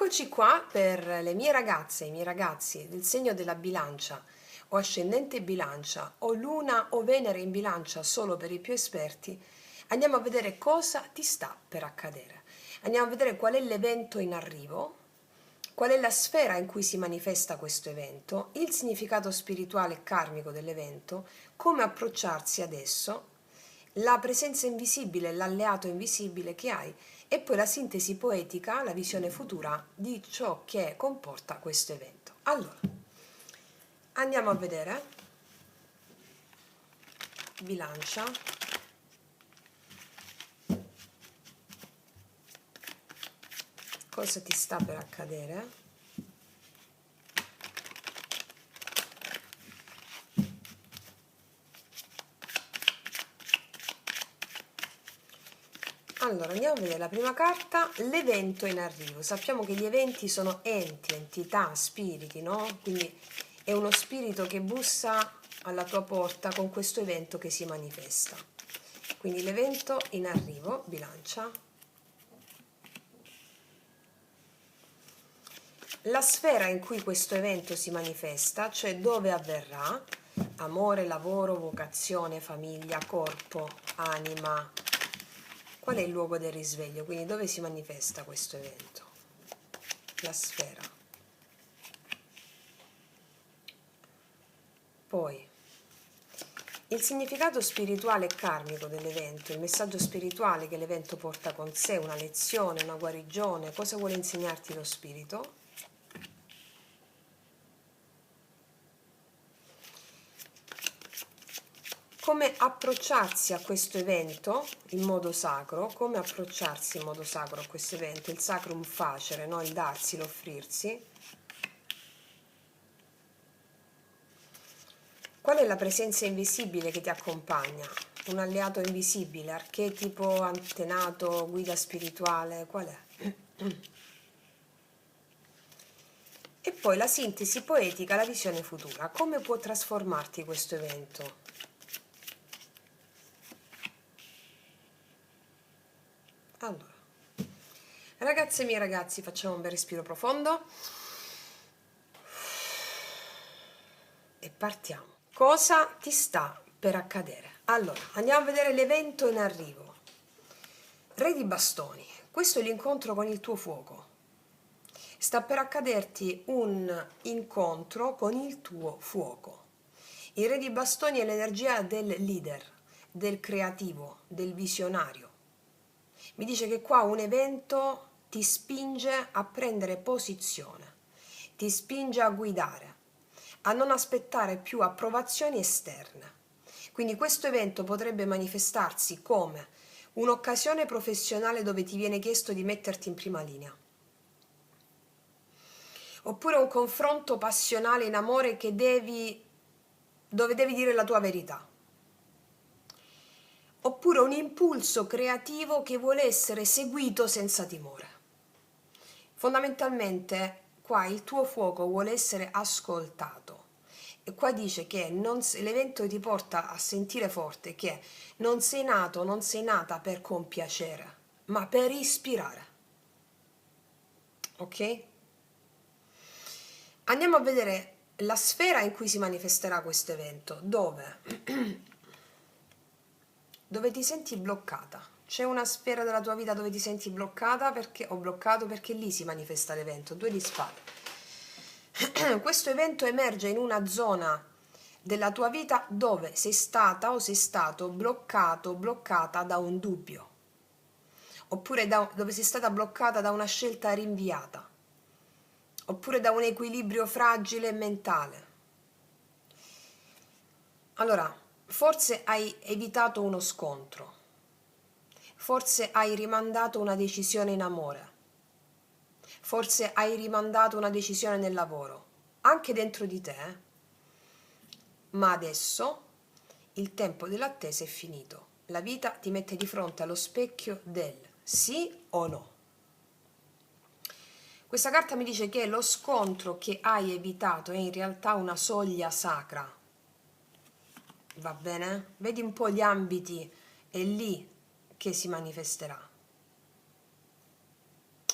Eccoci qua per le mie ragazze e i miei ragazzi del segno della bilancia o ascendente bilancia o luna o Venere in bilancia solo per i più esperti. Andiamo a vedere cosa ti sta per accadere. Andiamo a vedere qual è l'evento in arrivo, qual è la sfera in cui si manifesta questo evento, il significato spirituale e karmico dell'evento, come approcciarsi adesso, la presenza invisibile, l'alleato invisibile che hai e poi la sintesi poetica, la visione futura di ciò che comporta questo evento. Allora, andiamo a vedere bilancia, cosa ti sta per accadere. Allora, andiamo a vedere la prima carta, l'evento in arrivo. Sappiamo che gli eventi sono enti, entità, spiriti, no? Quindi è uno spirito che bussa alla tua porta con questo evento che si manifesta. Quindi l'evento in arrivo, bilancia. La sfera in cui questo evento si manifesta, cioè dove avverrà, amore, lavoro, vocazione, famiglia, corpo, anima. Qual è il luogo del risveglio? Quindi dove si manifesta questo evento? La sfera. Poi, il significato spirituale e karmico dell'evento, il messaggio spirituale che l'evento porta con sé, una lezione, una guarigione, cosa vuole insegnarti lo spirito? Come approcciarsi a questo evento in modo sacro, come approcciarsi in modo sacro a questo evento, il sacrum facere, no? Il darsi, l'offrirsi. Qual è la presenza invisibile che ti accompagna? Un alleato invisibile, archetipo, antenato, guida spirituale, qual è? E poi la sintesi poetica, la visione futura. Come può trasformarti questo evento? Allora, ragazze e miei ragazzi, facciamo un bel respiro profondo e partiamo. Cosa ti sta per accadere? Allora, andiamo a vedere l'evento in arrivo. Re di bastoni, questo è l'incontro con il tuo fuoco. Sta per accaderti un incontro con il tuo fuoco. Il re di bastoni è l'energia del leader, del creativo, del visionario. Mi dice che qua un evento ti spinge a prendere posizione, ti spinge a guidare, a non aspettare più approvazioni esterne. Quindi questo evento potrebbe manifestarsi come un'occasione professionale dove ti viene chiesto di metterti in prima linea, oppure un confronto passionale in amore dove devi dire la tua verità, oppure un impulso creativo che vuole essere seguito senza timore. Fondamentalmente qua il tuo fuoco vuole essere ascoltato e qua dice che l'evento ti porta a sentire forte che non sei nato, non sei nata per compiacere, ma per ispirare. Ok? Andiamo a vedere la sfera in cui si manifesterà questo evento, dove ti senti bloccata. C'è una sfera della tua vita dove ti senti bloccata o bloccato perché lì si manifesta l'evento. 2 di spade. Questo evento emerge in una zona della tua vita dove sei stata o sei stato bloccato, bloccata da un dubbio, oppure dove sei stata bloccata da una scelta rinviata, oppure da un equilibrio fragile mentale. Allora, forse hai evitato uno scontro, forse hai rimandato una decisione in amore, forse hai rimandato una decisione nel lavoro, anche dentro di te, ma adesso il tempo dell'attesa è finito. La vita ti mette di fronte allo specchio del sì o no. Questa carta mi dice che lo scontro che hai evitato è in realtà una soglia sacra. Va bene? Vedi un po' gli ambiti, è lì che si manifesterà.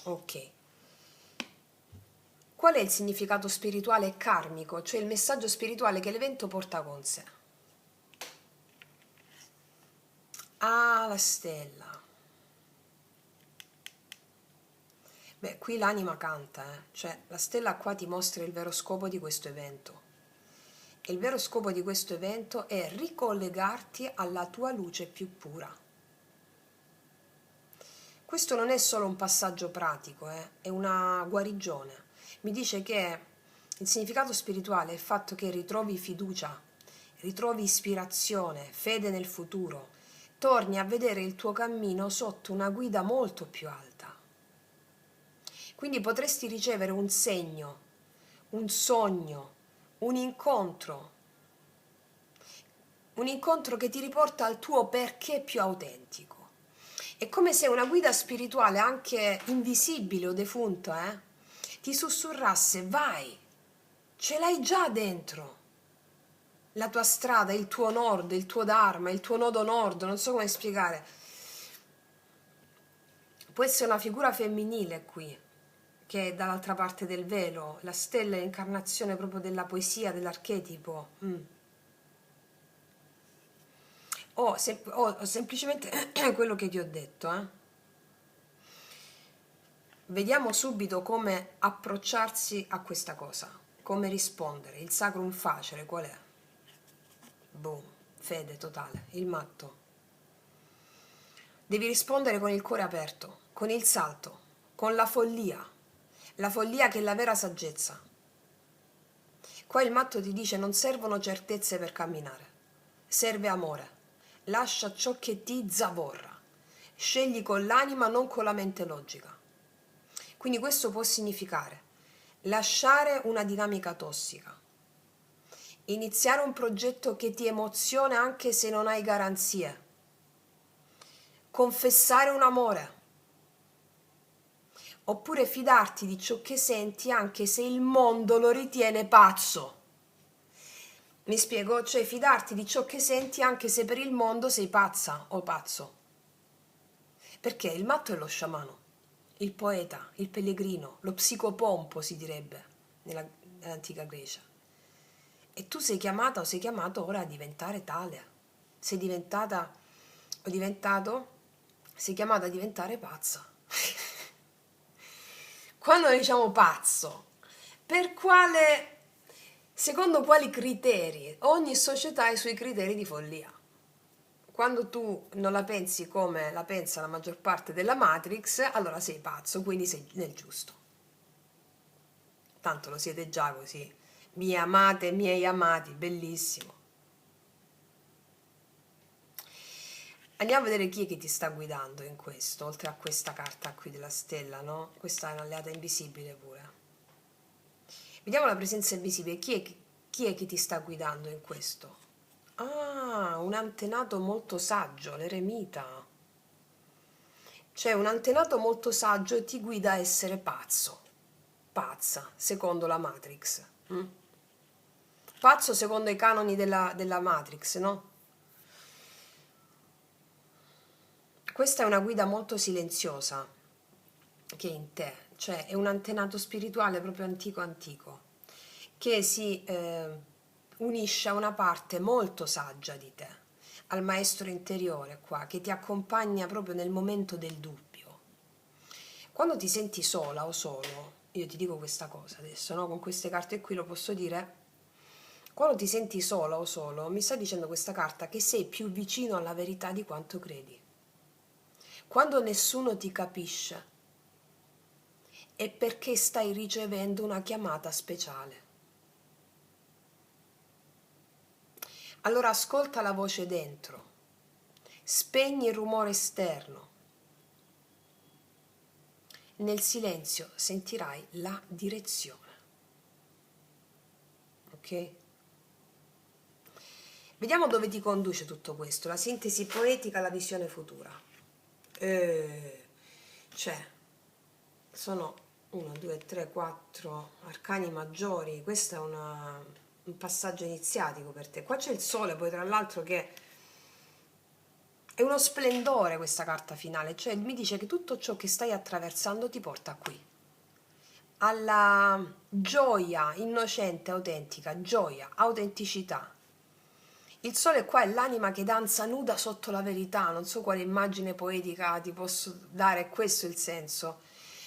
Ok. Qual è il significato spirituale e karmico, cioè il messaggio spirituale che l'evento porta con sé? Ah, la stella. Beh, qui l'anima canta, cioè la stella qua ti mostra il vero scopo di questo evento. E il vero scopo di questo evento è ricollegarti alla tua luce più pura. Questo non è solo un passaggio pratico, è una guarigione. Mi dice che il significato spirituale è il fatto che ritrovi fiducia, ritrovi ispirazione, fede nel futuro, torni a vedere il tuo cammino sotto una guida molto più alta. Quindi potresti ricevere un segno, un sogno, un incontro che ti riporta al tuo perché più autentico. È come se una guida spirituale, anche invisibile o defunta, ti sussurrasse: vai, ce l'hai già dentro. La tua strada, il tuo nord, il tuo dharma, il tuo nodo nord, non so come spiegare. Può essere una figura femminile qui, che è dall'altra parte del velo. La stella è l'incarnazione proprio della poesia, dell'archetipo. O semplicemente quello che ti ho detto. Vediamo subito come approcciarsi a questa cosa, come rispondere. Il sacrum facere qual è? Boom, fede totale, il matto. Devi rispondere con il cuore aperto, con il salto, con la follia che è la vera saggezza. Qua il matto ti dice: non servono certezze per camminare, serve amore. Lascia ciò che ti zavorra. Scegli con l'anima, non con la mente logica. Quindi questo può significare lasciare una dinamica tossica, iniziare un progetto che ti emoziona anche se non hai garanzie, confessare un amore, oppure fidarti di ciò che senti anche se il mondo lo ritiene pazzo. Mi spiego? Cioè fidarti di ciò che senti anche se per il mondo sei pazza o pazzo. Perché il matto è lo sciamano, il poeta, il pellegrino, lo psicopompo si direbbe nell'antica Grecia. E tu sei chiamata o sei chiamato ora a diventare tale. Sei diventata o diventato, sei chiamata a diventare pazza. Quando diciamo pazzo, secondo quali criteri? Ogni società ha i suoi criteri di follia. Quando tu non la pensi come la pensa la maggior parte della Matrix, allora sei pazzo, quindi sei nel giusto. Tanto lo siete già così. Mie amate, miei amati, bellissimo. Andiamo a vedere chi è che ti sta guidando in questo, oltre a questa carta qui della stella, no? Questa è un'alleata invisibile pure. Vediamo la presenza invisibile. Chi è che ti sta guidando in questo? Ah, un antenato molto saggio, l'eremita. C'è un antenato molto saggio e ti guida a essere pazzo. Pazza, secondo la Matrix. Pazzo secondo i canoni della Matrix, no? Questa è una guida molto silenziosa che è in te, cioè è un antenato spirituale proprio antico antico, che si unisce a una parte molto saggia di te, al maestro interiore qua, che ti accompagna proprio nel momento del dubbio. Quando ti senti sola o solo, io ti dico questa cosa adesso, no? Con queste carte qui lo posso dire. Quando ti senti sola o solo, mi sta dicendo questa carta che sei più vicino alla verità di quanto credi. Quando nessuno ti capisce, è perché stai ricevendo una chiamata speciale. Allora ascolta la voce dentro, spegni il rumore esterno. Nel silenzio sentirai la direzione. Ok? Vediamo dove ti conduce tutto questo, la sintesi poetica, la visione futura. Cioè, sono 1, 2, 3, 4 arcani maggiori, questo è un passaggio iniziatico per te. Qua c'è il sole, poi tra l'altro che è uno splendore questa carta finale, cioè mi dice che tutto ciò che stai attraversando ti porta qui. alla gioia innocente, autentica, gioia, autenticità. Il sole qua è l'anima che danza nuda sotto la verità, non so quale immagine poetica ti posso dare, è questo il senso.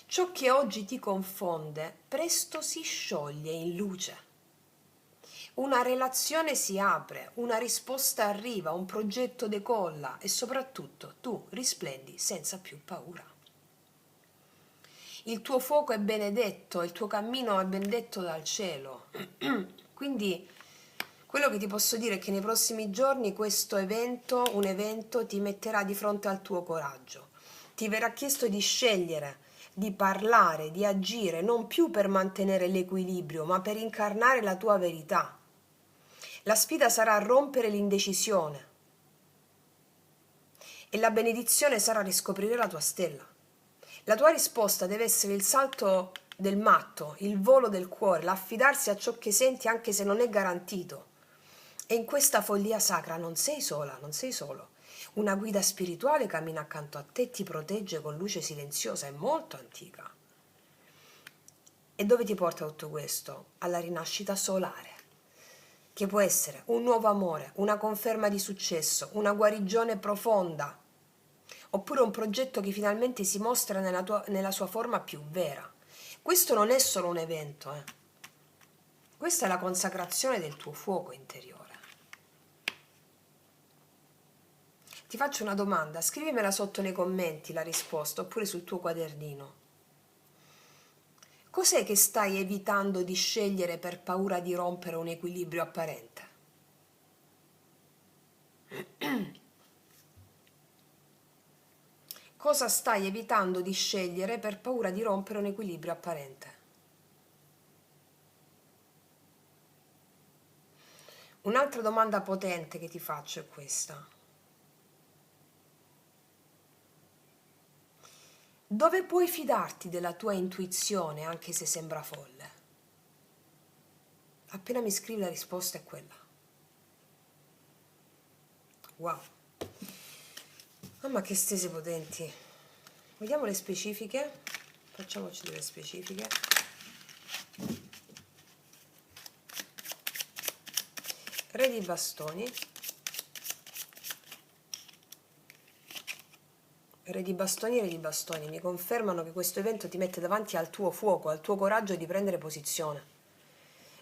Ciò che oggi ti confonde, presto si scioglie in luce. Una relazione si apre, una risposta arriva, un progetto decolla e soprattutto tu risplendi senza più paura. Il tuo fuoco è benedetto, il tuo cammino è benedetto dal cielo. Quindi quello che ti posso dire è che nei prossimi giorni questo evento, un evento, ti metterà di fronte al tuo coraggio. Ti verrà chiesto di scegliere, di parlare, di agire, non più per mantenere l'equilibrio, ma per incarnare la tua verità. La sfida sarà rompere l'indecisione e la benedizione sarà riscoprire la tua stella. La tua risposta deve essere il salto del matto, il volo del cuore, l'affidarsi a ciò che senti anche se non è garantito. E in questa follia sacra non sei sola, non sei solo. Una guida spirituale cammina accanto a te e ti protegge con luce silenziosa, è molto antica. E dove ti porta tutto questo? Alla rinascita solare, che può essere un nuovo amore, una conferma di successo, una guarigione profonda, oppure un progetto che finalmente si mostra nella sua forma più vera. Questo non è solo un evento, questa è la consacrazione del tuo fuoco interiore. Ti faccio una domanda, scrivimela sotto nei commenti la risposta, oppure sul tuo quadernino. Cos'è che stai evitando di scegliere per paura di rompere un equilibrio apparente? Cosa stai evitando di scegliere per paura di rompere un equilibrio apparente? Un'altra domanda potente che ti faccio è questa. Dove puoi fidarti della tua intuizione anche se sembra folle? Appena mi scrivi la risposta è quella. Wow. Mamma che stese potenti. Vediamo le specifiche. Facciamoci delle specifiche. Re di bastoni. Re di bastoni e re di bastoni mi confermano che questo evento ti mette davanti al tuo fuoco, al tuo coraggio di prendere posizione.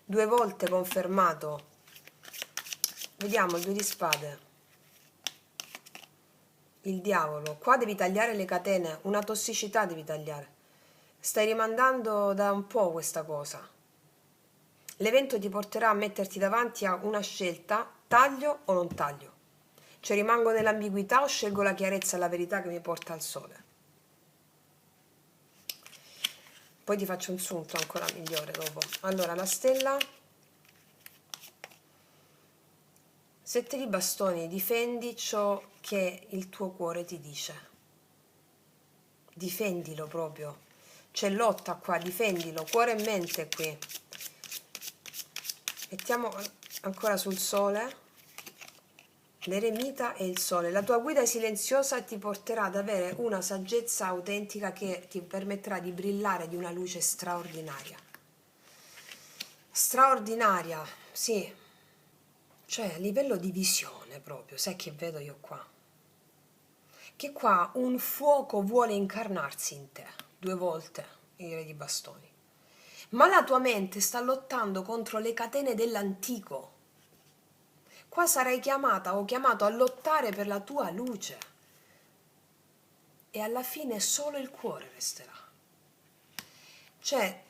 2 volte confermato. Vediamo il 2 di spade. Il diavolo. Qua devi tagliare le catene, una tossicità devi tagliare. Stai rimandando da un po' questa cosa. L'evento ti porterà a metterti davanti a una scelta, taglio o non taglio. Cioè rimango nell'ambiguità o scelgo la chiarezza e la verità che mi porta al sole. Poi ti faccio un sunto ancora migliore dopo. Allora, la stella. 7 di bastoni, difendi ciò che il tuo cuore ti dice. Difendilo proprio. C'è lotta qua, difendilo, cuore e mente qui. Mettiamo ancora sul sole. L'eremita e il sole. La tua guida silenziosa ti porterà ad avere una saggezza autentica che ti permetterà di brillare di una luce straordinaria. Straordinaria, sì. Cioè a livello di visione proprio, sai che vedo io qua? Che qua un fuoco vuole incarnarsi in te, 2 volte, il re di bastoni. Ma la tua mente sta lottando contro le catene dell'antico. Qua sarai chiamata o chiamato a lottare per la tua luce. E alla fine solo il cuore resterà. Cioè,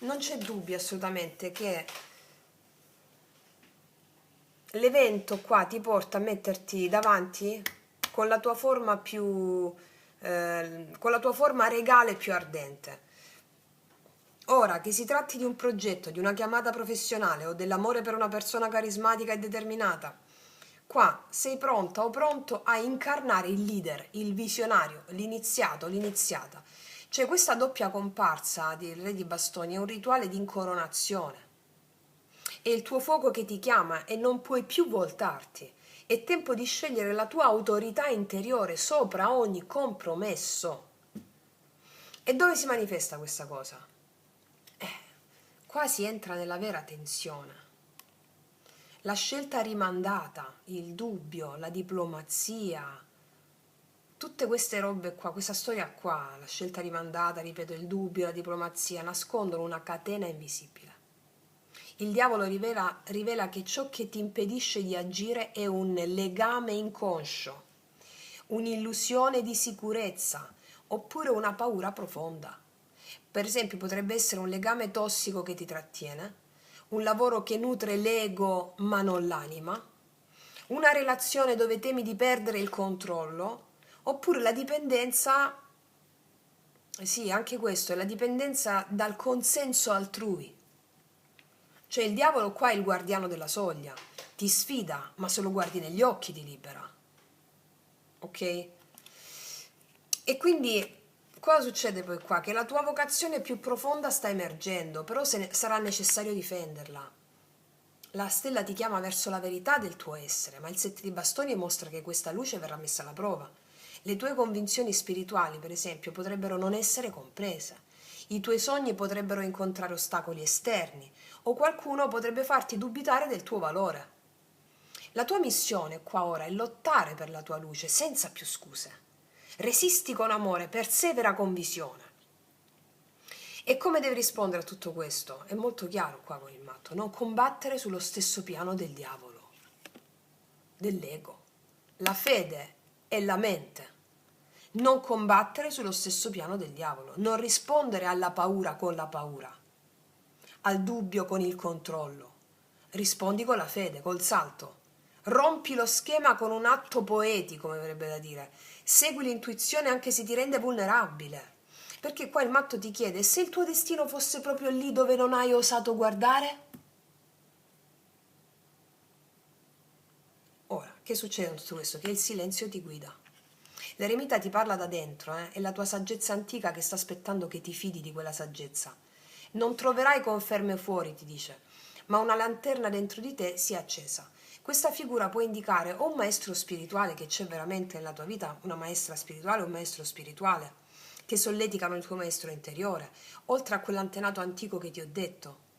non c'è dubbio assolutamente che l'evento qua ti porta a metterti davanti con la tua forma più con la tua forma regale più ardente. Ora, che si tratti di un progetto, di una chiamata professionale o dell'amore per una persona carismatica e determinata, qua sei pronta o pronto a incarnare il leader, il visionario, l'iniziato, l'iniziata. Cioè questa doppia comparsa del re di bastoni è un rituale di incoronazione. È il tuo fuoco che ti chiama e non puoi più voltarti. È tempo di scegliere la tua autorità interiore sopra ogni compromesso. E dove si manifesta questa cosa? qua si entra nella vera tensione. La scelta rimandata, il dubbio, la diplomazia, tutte queste robe qua, questa storia qua, la scelta rimandata, ripeto, il dubbio, la diplomazia, nascondono una catena invisibile. Il diavolo rivela che ciò che ti impedisce di agire è un legame inconscio, un'illusione di sicurezza, oppure una paura profonda. Per esempio, potrebbe essere un legame tossico che ti trattiene, un lavoro che nutre l'ego ma non l'anima, una relazione dove temi di perdere il controllo, oppure la dipendenza, sì, anche questo, è la dipendenza dal consenso altrui. Cioè il diavolo qua è il guardiano della soglia, ti sfida, ma se lo guardi negli occhi ti libera. Ok? E quindi cosa succede poi qua? Che la tua vocazione più profonda sta emergendo, però sarà necessario difenderla. La stella ti chiama verso la verità del tuo essere, ma il 7 di bastoni mostra che questa luce verrà messa alla prova. Le tue convinzioni spirituali, per esempio, potrebbero non essere comprese. I tuoi sogni potrebbero incontrare ostacoli esterni o qualcuno potrebbe farti dubitare del tuo valore. La tua missione qua ora è lottare per la tua luce senza più scuse. Resisti con amore, persevera con visione. E come devi rispondere a tutto questo? È molto chiaro qua con il matto, non combattere sullo stesso piano del diavolo, dell'ego. La fede è la mente. Non combattere sullo stesso piano del diavolo, non rispondere alla paura con la paura, al dubbio con il controllo. Rispondi con la fede, col salto. Rompi lo schema con un atto poetico, come verrebbe da dire. Segui l'intuizione anche se ti rende vulnerabile. Perché qua il matto ti chiede: se il tuo destino fosse proprio lì dove non hai osato guardare? Ora, che succede con tutto questo? Che il silenzio ti guida. L'eremita ti parla da dentro, è la tua saggezza antica che sta aspettando che ti fidi di quella saggezza. Non troverai conferme fuori, ti dice, ma una lanterna dentro di te si è accesa. Questa figura può indicare o un maestro spirituale che c'è veramente nella tua vita, una maestra spirituale o un maestro spirituale, che solleticano il tuo maestro interiore, oltre a quell'antenato antico che ti ho detto.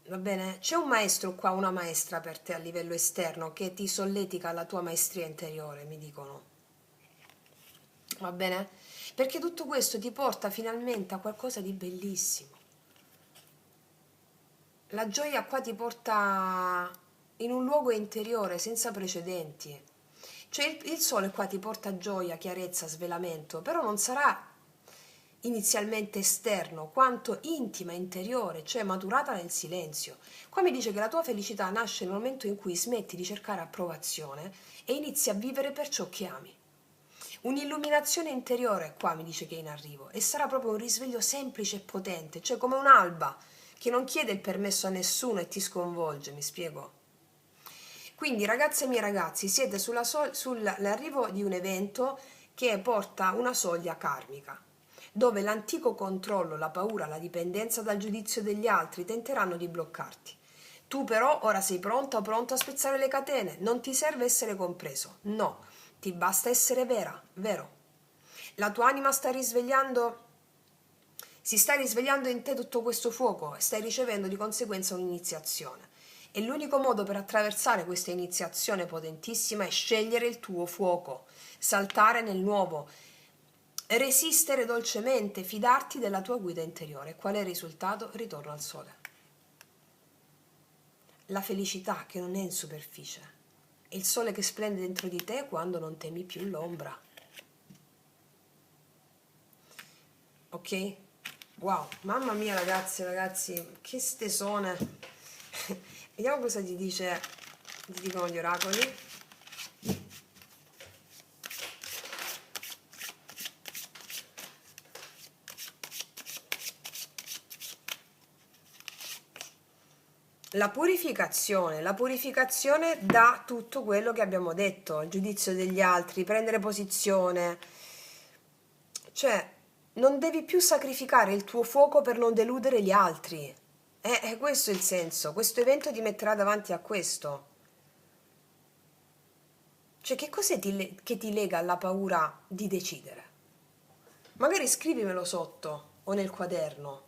Va bene? C'è un maestro qua, una maestra per te a livello esterno che ti solletica la tua maestria interiore, mi dicono. Va bene? Perché tutto questo ti porta finalmente a qualcosa di bellissimo. La gioia qua ti porta in un luogo interiore senza precedenti. Cioè il sole qua ti porta gioia, chiarezza, svelamento, però non sarà inizialmente esterno, quanto intima, interiore, cioè maturata nel silenzio. Qua mi dice che la tua felicità nasce nel momento in cui smetti di cercare approvazione e inizi a vivere per ciò che ami. Un'illuminazione interiore qua mi dice che è in arrivo e sarà proprio un risveglio semplice e potente, cioè come un'alba che non chiede il permesso a nessuno e ti sconvolge, mi spiego? Quindi ragazze e miei ragazzi, siete sull'arrivo di un evento che porta una soglia karmica, dove l'antico controllo, la paura, la dipendenza dal giudizio degli altri tenteranno di bloccarti. Tu però ora sei pronta o pronto a spezzare le catene, non ti serve essere compreso, no, ti basta essere vera, vero. La tua anima si sta risvegliando in te tutto questo fuoco e stai ricevendo di conseguenza un'iniziazione. E l'unico modo per attraversare questa iniziazione potentissima è scegliere il tuo fuoco, saltare nel nuovo, resistere dolcemente, fidarti della tua guida interiore. Qual è il risultato? Ritorno al sole. La felicità che non è in superficie, è il sole che splende dentro di te quando non temi più l'ombra. Ok? Wow, mamma mia ragazzi, ragazzi, che stesone. Vediamo cosa ti dicono gli oracoli. La purificazione da tutto quello che abbiamo detto, il giudizio degli altri, prendere posizione. Cioè, non devi più sacrificare il tuo fuoco per non deludere gli altri. È questo il senso. Questo evento ti metterà davanti a questo. Cioè, che cos'è che ti lega alla paura di decidere? Magari scrivimelo sotto o nel quaderno.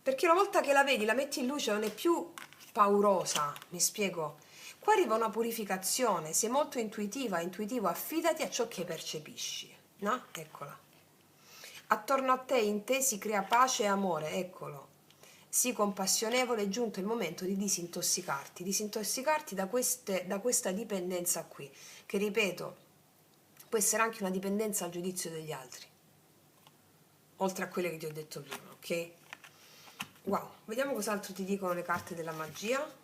perché una volta che la vedi, la metti in luce, non è più paurosa, mi spiego? Qua arriva una purificazione, sei molto intuitiva, intuitivo, affidati a ciò che percepisci, no? Eccola. Attorno a te, in te, si crea pace e amore, eccolo. Sii compassionevole, è giunto il momento di disintossicarti da questa dipendenza qui, che ripeto, può essere anche una dipendenza al giudizio degli altri, oltre a quelle che ti ho detto prima, ok? Wow, vediamo cos'altro ti dicono le carte della magia.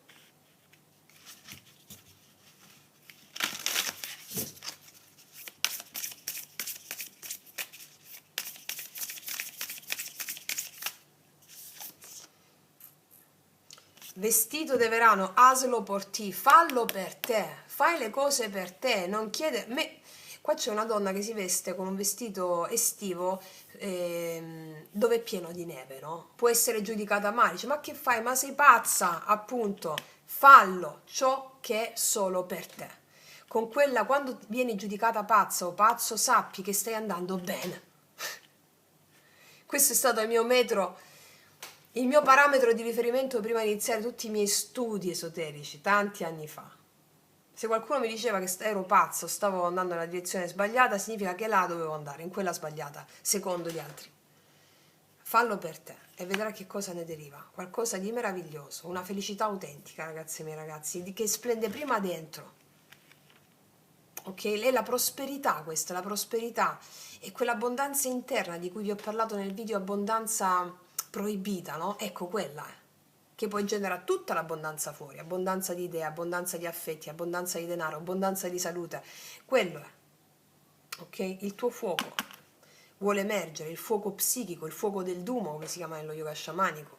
Vestito de verano, aslo por ti, fallo per te, fai le cose per te, non chiede... Qua c'è una donna che si veste con un vestito estivo dove è pieno di neve, no? Può essere giudicata male, dice, ma che fai? Ma sei pazza, appunto, fallo ciò che è solo per te. Con quella, quando vieni giudicata pazza o pazzo, sappi che stai andando bene. Questo è stato il mio parametro di riferimento prima di iniziare tutti i miei studi esoterici, tanti anni fa. Se qualcuno mi diceva che ero pazzo, stavo andando nella direzione sbagliata, significa che là dovevo andare, in quella sbagliata, secondo gli altri. Fallo per te e vedrai che cosa ne deriva. Qualcosa di meraviglioso, una felicità autentica, ragazzi e miei ragazzi, che splende prima dentro. Ok? È la prosperità questa, la prosperità e quell'abbondanza interna di cui vi ho parlato nel video abbondanza proibita, no? Ecco quella che poi genera tutta l'abbondanza fuori, abbondanza di idee, abbondanza di affetti, abbondanza di denaro, abbondanza di salute. Quello è, ok? Il tuo fuoco vuole emergere, il fuoco psichico, il fuoco del Duma, come si chiama nello yoga sciamanico,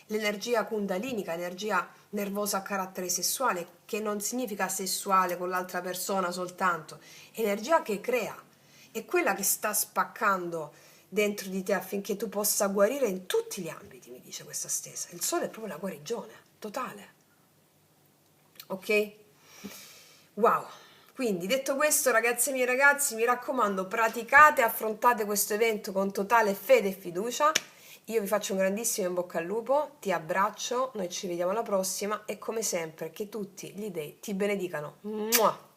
l'energia kundalinica, energia nervosa a carattere sessuale, che non significa sessuale con l'altra persona soltanto, energia che crea, è quella che sta spaccando dentro di te affinché tu possa guarire in tutti gli ambiti, mi dice questa stessa. Il sole è proprio la guarigione totale. Ok? Wow. Quindi detto questo, ragazze e miei ragazzi, mi raccomando, praticate, affrontate questo evento con totale fede e fiducia. Io vi faccio un grandissimo in bocca al lupo, ti abbraccio, noi ci vediamo alla prossima e come sempre che tutti gli dei ti benedicano. Mua!